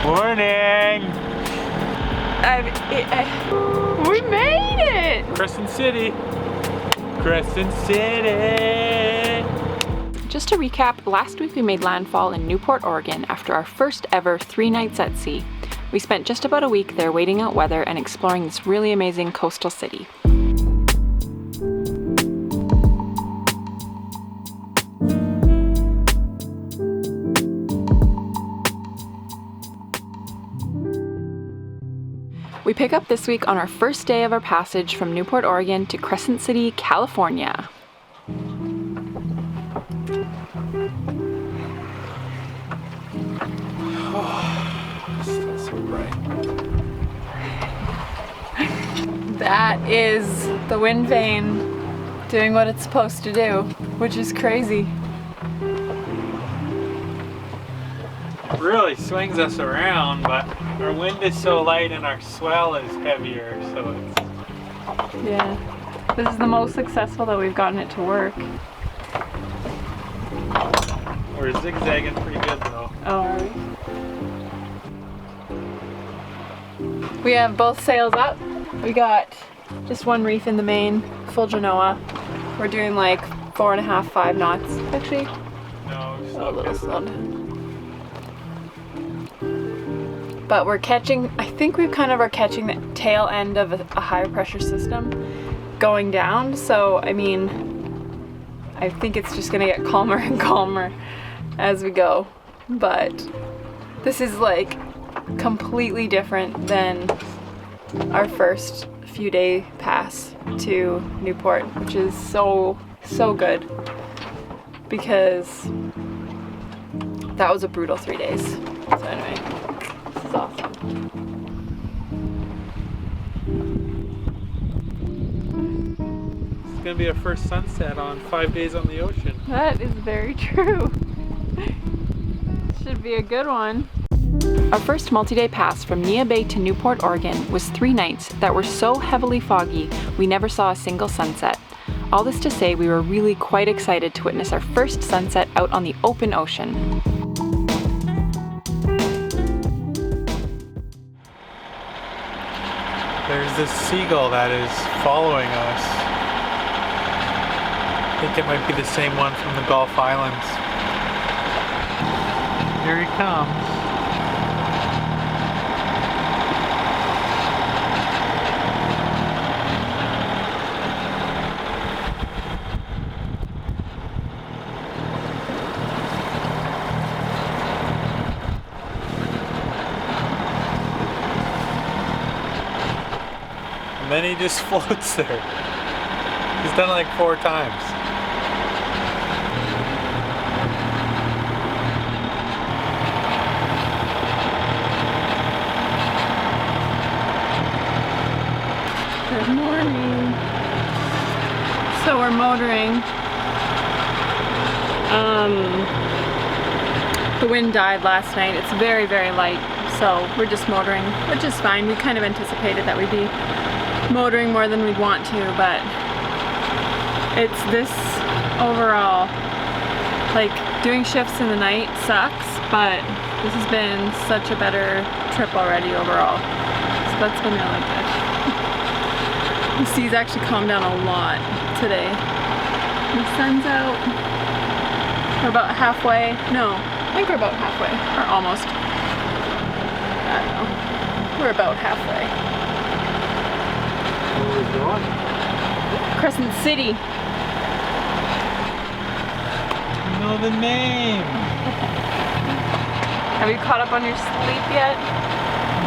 Morning! We made it! Crescent City! Crescent City! Just to recap, last week we made landfall in Newport, Oregon after our first ever 3 nights at sea. We spent just about a week there waiting out weather and exploring this really amazing coastal city. We pick up this week on our first day of our passage from Newport, Oregon to Crescent City, California. Still so bright. That is the wind vane doing what it's supposed to do, which is crazy. It really swings us around, but our wind is so light and our swell is heavier, so it's... Yeah. This is the most successful that we've gotten it to work. We're zigzagging pretty good though. Oh, are we? We have both sails up. We got just one reef in the main, full Genoa. We're doing like 4.5, 5 knots. Actually, No, a so little slowed. But we're catching, I think we kind of are catching the tail end of a high pressure system going down. So, I mean, I think it's just gonna get calmer and calmer as we go. But this is like completely different than our first few day pass to Newport, which is so good because that was a brutal 3 days. So anyway, this is awesome. it's gonna be our first sunset on 5 days on the ocean. That is very true. Should be a good one. Our first multi-day pass from Nia Bay to Newport, Oregon was 3 nights that were so heavily foggy we never saw a single sunset. All this to say we were really quite excited to witness our first sunset out on the open ocean. There's this seagull that is following us. I think it might be the same one from the Gulf Islands. Here he comes. And then he just floats there. He's done it like 4 times. Good morning. So we're motoring. The wind died last night. It's very, very light. So we're just motoring, which is fine. We kind of anticipated that we'd be motoring more than we'd want to, but it's this overall, like doing shifts in the night sucks, but this has been such a better trip already overall. So that's been really good. The seas actually calmed down a lot today. The sun's out. We're about halfway. No, I think we're about halfway, or almost. I don't know. We're about halfway. Where are we going? Crescent City. You know the name. Have you caught up on your sleep yet?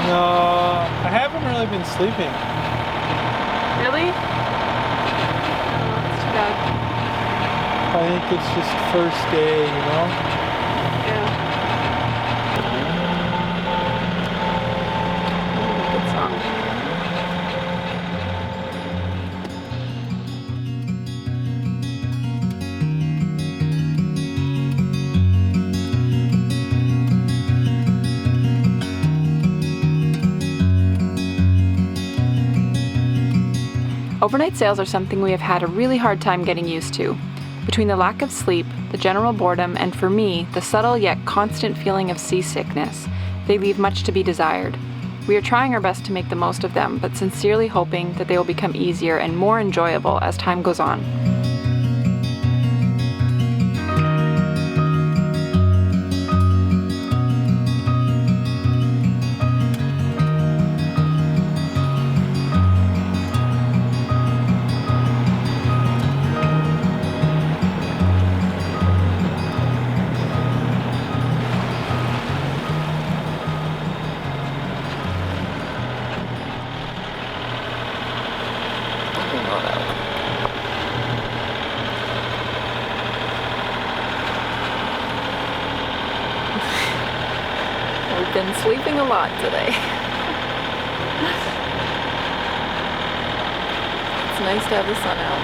No, I haven't really been sleeping. Really? Oh, that's too bad. I think it's just first day, you know? Yeah. Good song. Overnight sails are something we have had a really hard time getting used to. Between the lack of sleep, the general boredom, and for me, the subtle yet constant feeling of seasickness, they leave much to be desired. We are trying our best to make the most of them, but sincerely hoping that they will become easier and more enjoyable as time goes on. We've been sleeping a lot today. It's nice to have the sun out.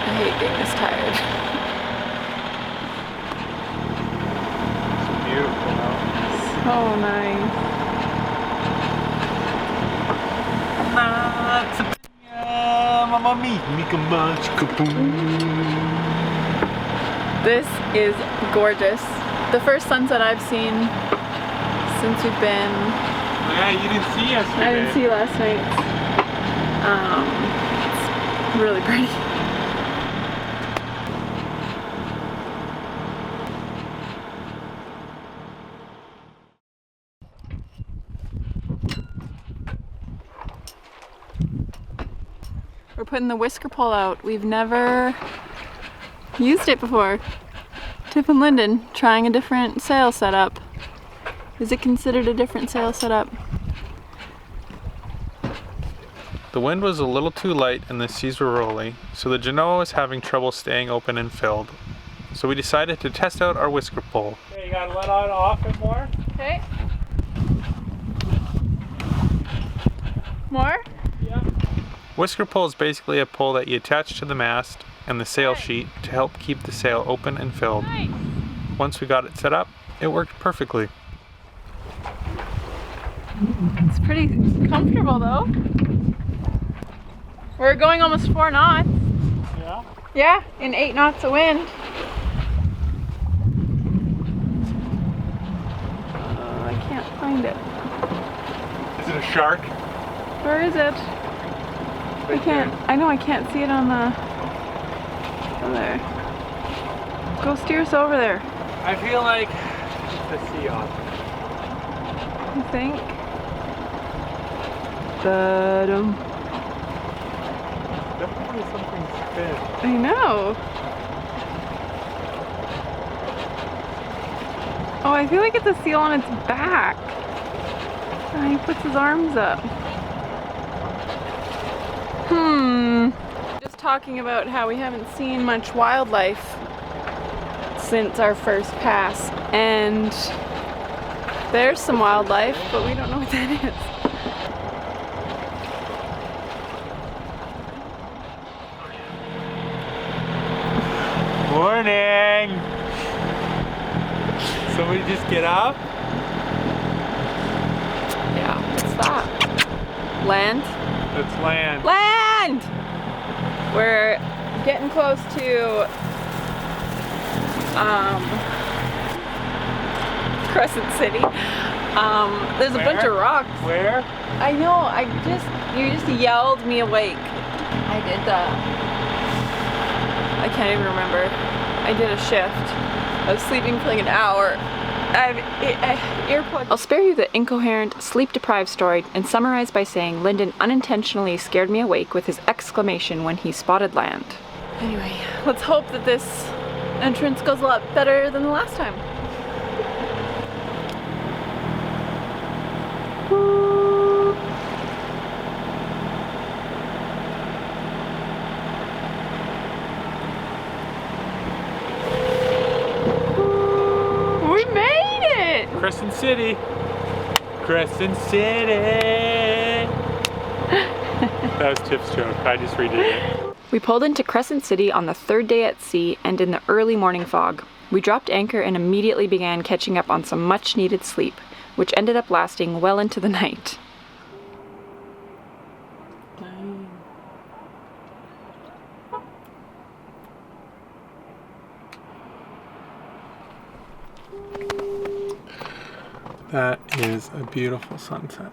I hate being this tired. It's beautiful out. So nice. This is gorgeous. The first sunset I've seen since we've been. Yeah, you didn't see yesterday. I didn't see last night. It's really pretty. We're putting the whisker pole out. We've never used it before. Tiff and Lyndon trying a different sail setup. Is it considered a different sail setup? The wind was a little too light and the seas were rolly, so the Genoa was having trouble staying open and filled. So we decided to test out our whisker pole. Okay, you gotta let it off it more. Okay. More? Yeah. Whisker pole is basically a pole that you attach to the mast and the sail sheet to help keep the sail open and filled. Nice. Once we got it set up, it worked perfectly. It's pretty comfortable though. We're going almost 4 knots. Yeah? Yeah, in 8 knots of wind. I can't find it. Is it a shark? Where is it? I can't. I know I can't see it on the. Over there. Go steer us over there. I feel like it's a sea otter. You think? Ba-dum. Definitely something's fit. I know. Oh, I feel like it's a seal on its back. Oh, he puts his arms up. Just talking about how we haven't seen much wildlife since our first pass, and there's some wildlife, but we don't know what that is. Morning! Somebody just get up? Yeah, what's that? Land? It's land. Land! We're getting close to Crescent City. There's a bunch of rocks. Where? I know, you just yelled me awake. I did I can't even remember. I did a shift. I was sleeping for like an hour. I have earplugs. I'll spare you the incoherent, sleep-deprived story and summarize by saying Lyndon unintentionally scared me awake with his exclamation when he spotted land. Anyway, let's hope that this entrance goes a lot better than the last time. We made it! Crescent City. Crescent City. That was Tiff's joke. I just redid it. We pulled into Crescent City on the 3rd day at sea and in the early morning fog. We dropped anchor and immediately began catching up on some much needed sleep, which ended up lasting well into the night. That is a beautiful sunset.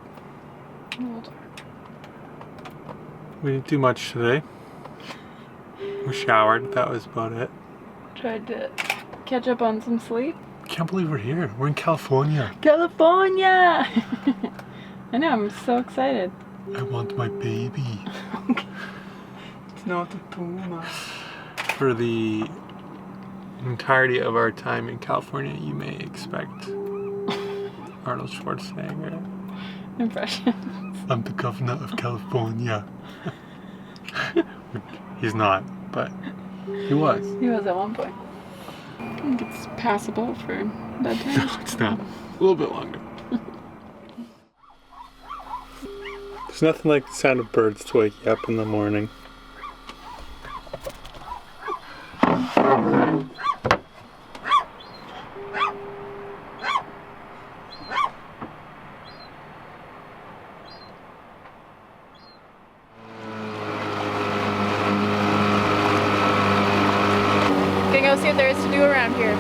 We didn't do much today. We showered, that was about it. Tried to catch up on some sleep. Can't believe we're here. We're in California. California! I know, I'm so excited. I want my baby. It's not a puma. For the entirety of our time in California, you may expect Arnold Schwarzenegger Impression. I'm the governor of California. He's not, but he was. He was at one point. I think it's passable for bedtime. No, it's not. A little bit longer. There's nothing like the sound of birds to wake you up in the morning. Gonna go see what there is to do around here.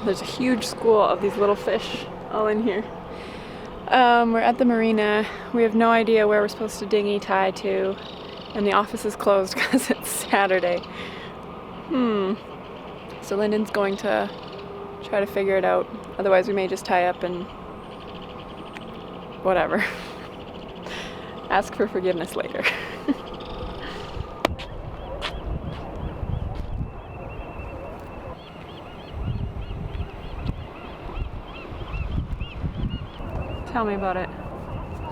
There's a huge school of these little fish all in here. We're at the marina. We have no idea where we're supposed to dinghy tie to, and the office is closed because it's Saturday. So Lyndon's going to try to figure it out. Otherwise we may just tie up and whatever. Ask for forgiveness later. Tell me about it.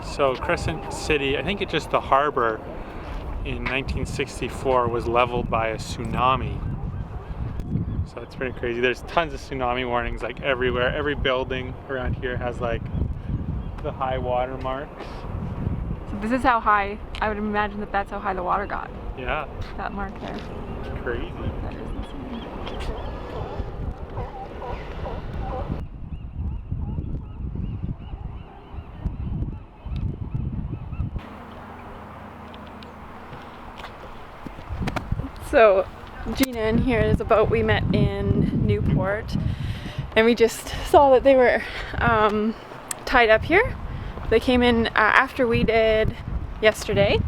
So Crescent City, I think it's just the harbor in 1964 was leveled by a tsunami. So it's pretty crazy. There's tons of tsunami warnings like everywhere. Every building around here has like the high water marks. So this is how high, I would imagine that that's how high the water got. Yeah. That mark there. It's crazy. That is insane. So Gina in here is a boat we met in Newport, and we just saw that they were tied up here. They came in after we did yesterday,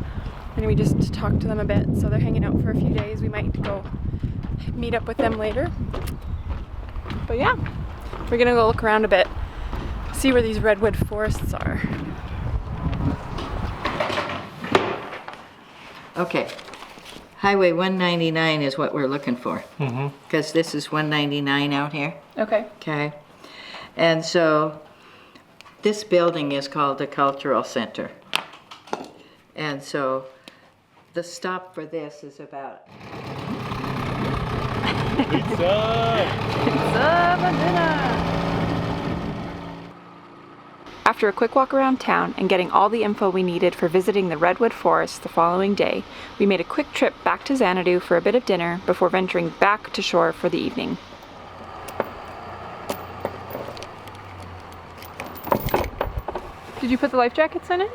and we just talked to them a bit. So they're hanging out for a few days. We might go meet up with them later. But yeah, we're gonna go look around a bit, see where these redwood forests are. Okay. Highway 199 is what we're looking for. Because this is 199 out here. Okay. Okay. And so this building is called the Cultural Center. And so the stop for this is about... Pizza! Pizza for dinner! After a quick walk around town and getting all the info we needed for visiting the Redwood Forest the following day, we made a quick trip back to Xanadu for a bit of dinner before venturing back to shore for the evening. Did you put the life jackets in it?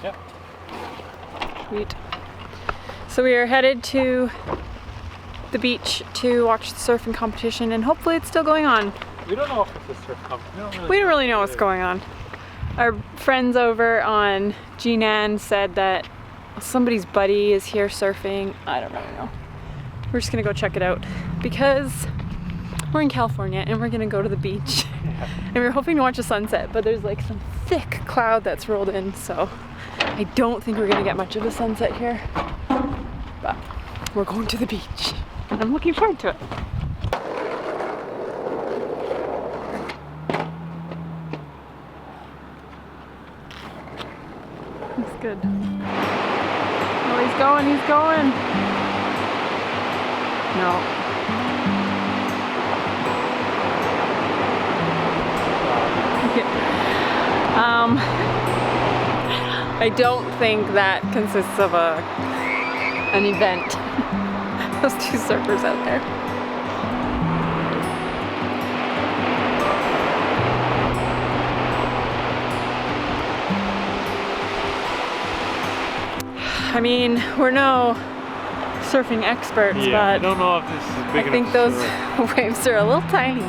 Yep. Sweet. So we are headed to the beach to watch the surfing competition, and hopefully it's still going on. We don't know if it's a surf company. We don't really know what's going on. Our friends over on G-Nan said that somebody's buddy is here surfing. I don't really know. We're just gonna go check it out because we're in California and we're gonna go to the beach. And we're hoping to watch a sunset, but there's like some thick cloud that's rolled in, so I don't think we're gonna get much of a sunset here. But we're going to the beach and I'm looking forward to it. That's good. Oh, he's going, he's going. No. I don't think that consists of a an event. Those two surfers out there. I mean, we're no surfing experts, Yeah, I but don't know if this is big I think enough those to surf. waves are a little tiny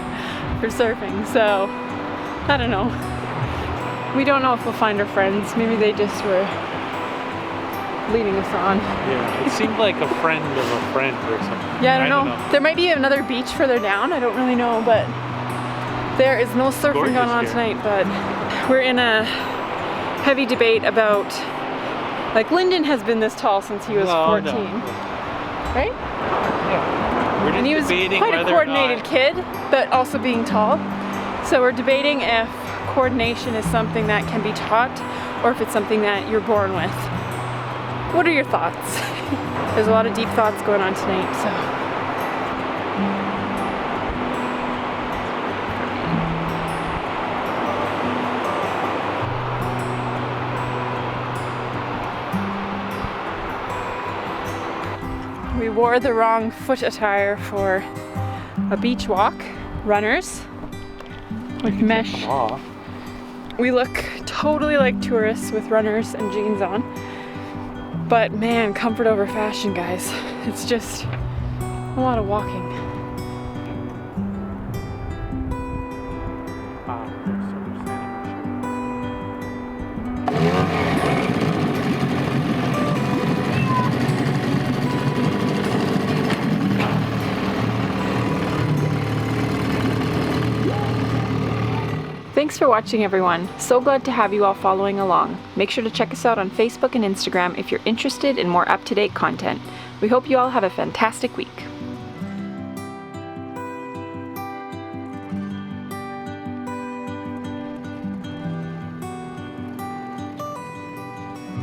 for surfing, so I don't know. We don't know if we'll find our friends. Maybe they just were leading us on. Yeah, it seemed like a friend of a friend or something. Yeah, I don't know. There might be another beach further down. I don't really know, but there is no surfing Gorgeous going on here. tonight. But we're in a heavy debate about, like, Lyndon has been this tall since he was 14, right? Yeah. We're just And he was debating quite a whether coordinated or not, kid, but also being tall. So we're debating if coordination is something that can be taught or if it's something that you're born with. What are your thoughts? There's a lot of deep thoughts going on tonight, so. We wore the wrong foot attire for a beach walk, runners, with mesh. off. We look totally like tourists with runners and jeans on. But man, comfort over fashion, guys. It's just a lot of walking. Wow, there's so much sand. Thanks for watching, everyone. So glad to have you all following along. Make sure to check us out on Facebook and Instagram if you're interested in more up-to-date content. We hope you all have a fantastic week.